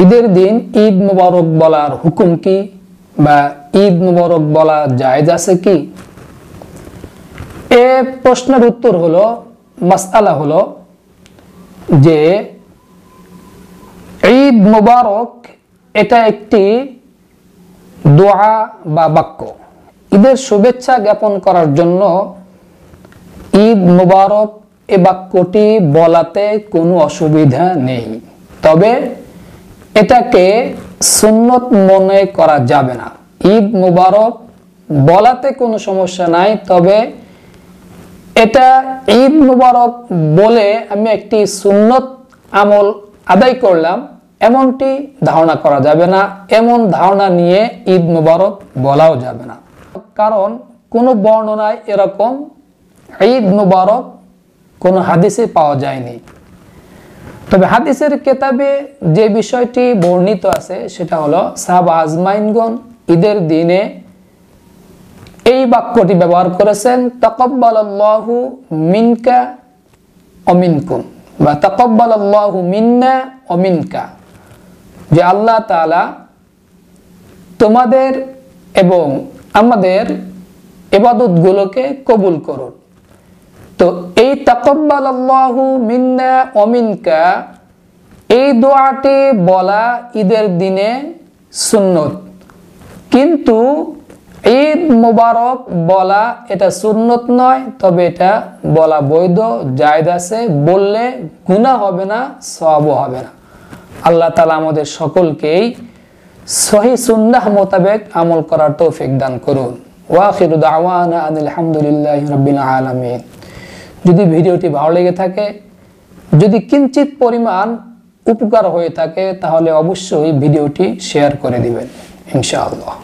ঈদের দিন ঈদ মুবারক বলার হুকুম কি, বা ঈদ মুবারক বলা জায়েজ আছে কি? এ প্রশ্নের উত্তর হলো, মাসআলা হলো যে ঈদ মুবারক এটা একটি দোয়া বা বাক্য। ঈদের শুভেচ্ছা জ্ঞাপন করার জন্য ঈদ মুবারক এ বাক্যটি বলাতে কোনো অসুবিধা নেই, তবে এটাকে সুন্নত মনে করা যাবে না। ঈদ মুবারক বলাতে কোনো সমস্যা নাই, তবে এটা ঈদ মুবারক বলে আমি একটি সুন্নত আমল আদায় করলাম এমনটি ধারণা করা যাবে না। এমন ধারণা নিয়ে ঈদ মুবারক বলাও যাবে না, কারণ কোনো বর্ণনায় এরকম ঈদ মুবারক কোনো হাদিসে পাওয়া যায়নি। তবে হাদিসের কিতাবে যে বিষয়টি বর্ণিত আছে সেটা হলো সাহাবা আজমাইনগণ ঈদের দিনে এই বাক্যটি ব্যবহার করেছেন, তাকাব্বালাল্লাহু মিনকা ওয়া মিনকুম, বা তাকাব্বালাল্লাহু মিন্না ওয়া মিনকা, যে আল্লাহ তাআলা তোমাদের এবং আমাদের ইবাদতগুলোকে কবুল করুন। তো এই তাকাব্বালাল্লাহু মিন্না ওয়া মিনকা এই দোয়াটি বলা ঈদের দিনে সুন্নত, কিন্তু ঈদ মুবারক বলা এটা সুন্নত নয়, তবে এটা বলা বৈধ, জায়েজ আছে, বললে গুনাহ হবে না, সওয়াবও হবে না। আল্লাহ তাআলা আমাদের সকলকেই সহিহ সুন্নাহ মোতাবেক আমল করার তৌফিক দান করুন। ওয়া আখিরু দাওয়ানা আনিল হামদুলিল্লাহি রাব্বিল আলামিন। যদি ভিডিওটি ভালো লেগে থাকে, যদি কিঞ্চিত পরিমাণ উপকার হয়ে থাকে, তাহলে অবশ্যই ভিডিওটি শেয়ার করে দিবেন ইনশাআল্লাহ।